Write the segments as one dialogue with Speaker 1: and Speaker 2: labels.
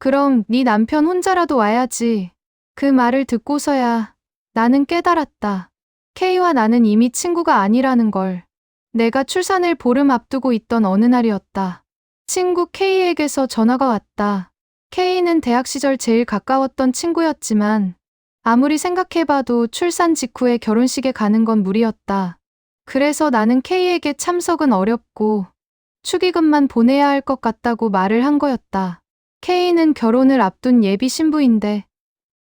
Speaker 1: 그럼 네 남편 혼자라도 와야지. 그 말을 듣고서야 나는 깨달았다. K와 나는 이미 친구가 아니라는 걸. 내가 출산을 보름 앞두고 있던 어느 날이었다. 친구 K에게서 전화가 왔다. K는 대학 시절 제일 가까웠던 친구였지만 아무리 생각해봐도 출산 직후에 결혼식에 가는 건 무리였다. 그래서 나는 K에게 참석은 어렵고 축의금만 보내야 할 것 같다고 말을 한 거였다. K는 결혼을 앞둔 예비 신부인데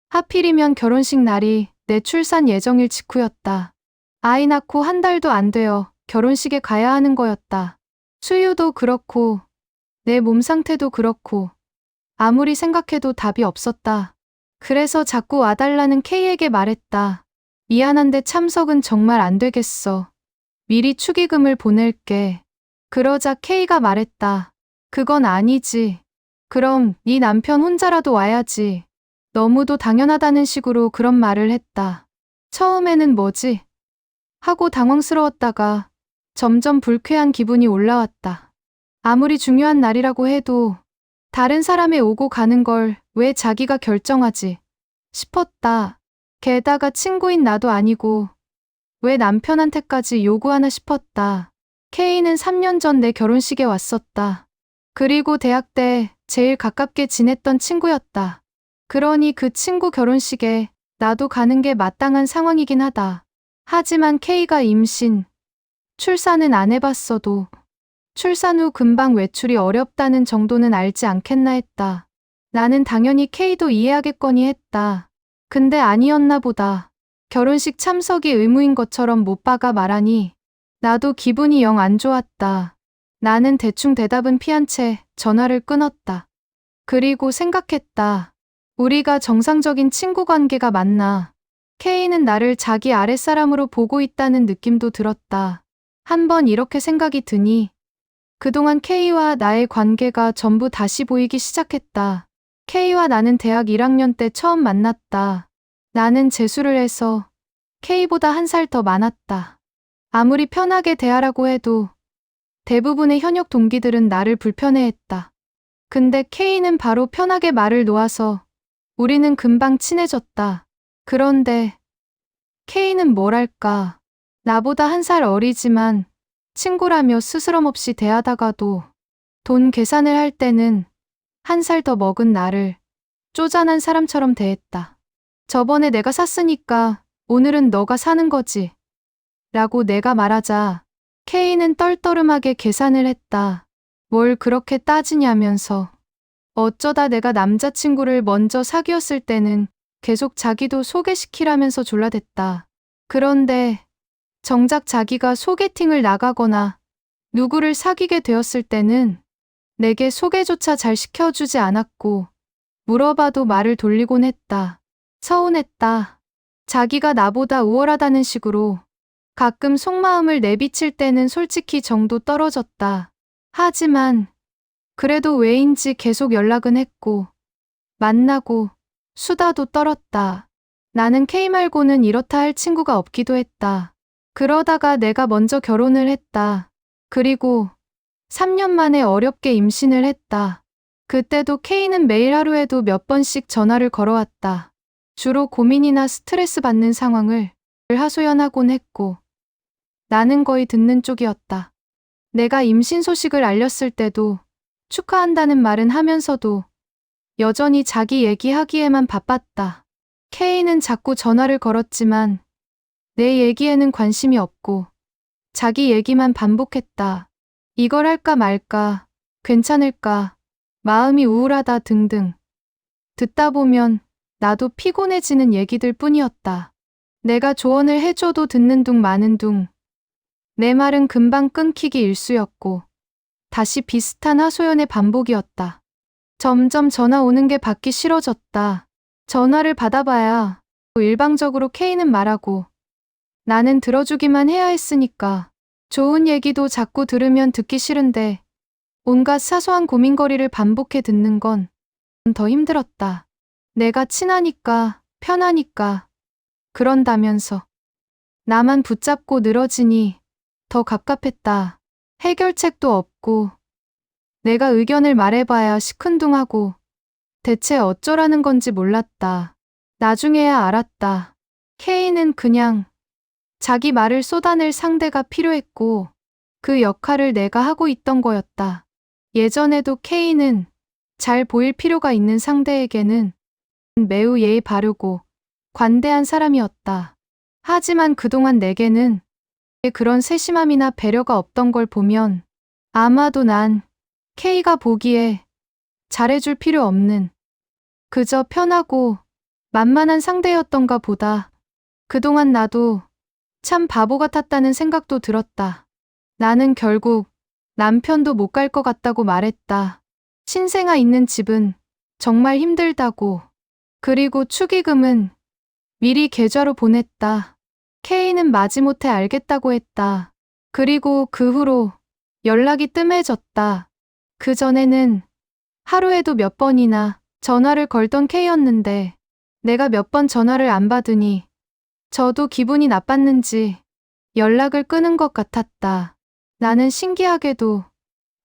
Speaker 1: 하필이면 결혼식 날이 내 출산 예정일 직후였다. 아이 낳고 한 달도 안 되어 결혼식에 가야 하는 거였다. 수유도 그렇고 내 몸 상태도 그렇고 아무리 생각해도 답이 없었다. 그래서 자꾸 와달라는 K에게 말했다. 미안한데 참석은 정말 안 되겠어. 미리 축의금을 보낼게. 그러자 K가 말했다. 그건 아니지. 그럼 네 남편 혼자라도 와야지. 너무도 당연하다는 식으로 그런 말을 했다. 처음에는 뭐지? 하고 당황스러웠다가 점점 불쾌한 기분이 올라왔다. 아무리 중요한 날이라고 해도 다른 사람의 오고 가는 걸 왜 자기가 결정하지? 싶었다. 게다가 친구인 나도 아니고 왜 남편한테까지 요구하나 싶었다. K는 3년 전 내 결혼식에 왔었다. 그리고 대학 때 제일 가깝게 지냈던 친구였다. 그러니 그 친구 결혼식에 나도 가는 게 마땅한 상황이긴 하다. 하지만 K가 임신, 출산은 안 해봤어도 출산 후 금방 외출이 어렵다는 정도는 알지 않겠나 했다. 나는 당연히 K도 이해하겠거니 했다. 근데 아니었나 보다. 결혼식 참석이 의무인 것처럼 못 박아 말하니 나도 기분이 영 안 좋았다. 나는 대충 대답은 피한 채 전화를 끊었다. 그리고 생각했다. 우리가 정상적인 친구 관계가 맞나? K는 나를 자기 아랫사람으로 보고 있다는 느낌도 들었다. 한번 이렇게 생각이 드니 그동안 K와 나의 관계가 전부 다시 보이기 시작했다. K와 나는 대학 1학년 때 처음 만났다. 나는 재수를 해서 K보다 한 살 더 많았다. 아무리 편하게 대하라고 해도 대부분의 현역 동기들은 나를 불편해했다. 근데 K는 바로 편하게 말을 놓아서 우리는 금방 친해졌다. 그런데 K는 뭐랄까, 나보다 한 살 어리지만 친구라며 스스럼 없이 대하다가도 돈 계산을 할 때는 한 살 더 먹은 나를 쪼잔한 사람처럼 대했다. 저번에 내가 샀으니까 오늘은 너가 사는 거지. 라고 내가 말하자 K는 떨떠름하게 계산을 했다. 뭘 그렇게 따지냐면서. 어쩌다 내가 남자친구를 먼저 사귀었을 때는 계속 자기도 소개시키라면서 졸라댔다. 그런데 정작 자기가 소개팅을 나가거나 누구를 사귀게 되었을 때는 내게 소개조차 잘 시켜주지 않았고 물어봐도 말을 돌리곤 했다. 서운했다. 자기가 나보다 우월하다는 식으로 가끔 속마음을 내비칠 때는 솔직히 정도 떨어졌다. 하지만 그래도 왜인지 계속 연락은 했고 만나고 수다도 떨었다. 나는 K 말고는 이렇다 할 친구가 없기도 했다. 그러다가 내가 먼저 결혼을 했다. 그리고 3년 만에 어렵게 임신을 했다. 그때도 K는 매일 하루에도 몇 번씩 전화를 걸어왔다. 주로 고민이나 스트레스 받는 상황을 하소연하곤 했고 나는 거의 듣는 쪽이었다. 내가 임신 소식을 알렸을 때도 축하한다는 말은 하면서도 여전히 자기 얘기하기에만 바빴다. K는 자꾸 전화를 걸었지만 내 얘기에는 관심이 없고 자기 얘기만 반복했다. 이걸 할까 말까, 괜찮을까, 마음이 우울하다 등등. 듣다 보면 나도 피곤해지는 얘기들 뿐이었다. 내가 조언을 해줘도 듣는 둥 마는 둥. 내 말은 금방 끊기기 일쑤였고 다시 비슷한 하소연의 반복이었다. 점점 전화 오는 게 받기 싫어졌다. 전화를 받아봐야 일방적으로 K는 말하고 나는 들어주기만 해야 했으니까 좋은 얘기도 자꾸 들으면 듣기 싫은데 온갖 사소한 고민거리를 반복해 듣는 건 더 힘들었다. 내가 친하니까, 편하니까, 그런다면서 나만 붙잡고 늘어지니 더 갑갑했다. 해결책도 없고 내가 의견을 말해봐야 시큰둥하고 대체 어쩌라는 건지 몰랐다. 나중에야 알았다. K는 그냥 자기 말을 쏟아낼 상대가 필요했고 그 역할을 내가 하고 있던 거였다. 예전에도 K는 잘 보일 필요가 있는 상대에게는 매우 예의 바르고 관대한 사람이었다. 하지만 그동안 내게는 그런 세심함이나 배려가 없던 걸 보면 아마도 난 K가 보기에 잘해줄 필요 없는 그저 편하고 만만한 상대였던가 보다. 그동안 나도 참 바보 같았다는 생각도 들었다. 나는 결국 남편도 못 갈 것 같다고 말했다. 신생아 있는 집은 정말 힘들다고. 그리고 축의금은 미리 계좌로 보냈다. K는 마지못해 알겠다고 했다. 그리고 그 후로 연락이 뜸해졌다. 그 전에는 하루에도 몇 번이나 전화를 걸던 K였는데 내가 몇 번 전화를 안 받으니 저도 기분이 나빴는지 연락을 끊은 것 같았다. 나는 신기하게도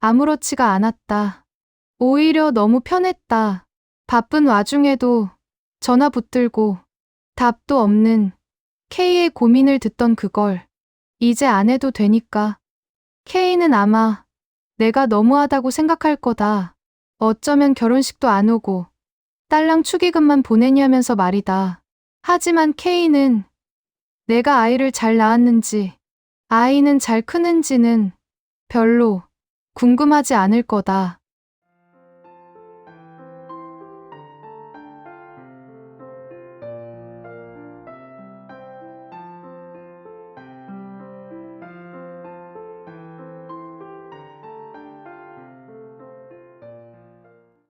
Speaker 1: 아무렇지가 않았다. 오히려 너무 편했다. 바쁜 와중에도 전화 붙들고 답도 없는 K의 고민을 듣던 그걸 이제 안 해도 되니까. K는 아마 내가 너무하다고 생각할 거다. 어쩌면 결혼식도 안 오고 딸랑 축의금만 보내냐면서 말이다. 하지만 K는 내가 아이를 잘 낳았는지 아이는 잘 크는지는 별로 궁금하지 않을 거다.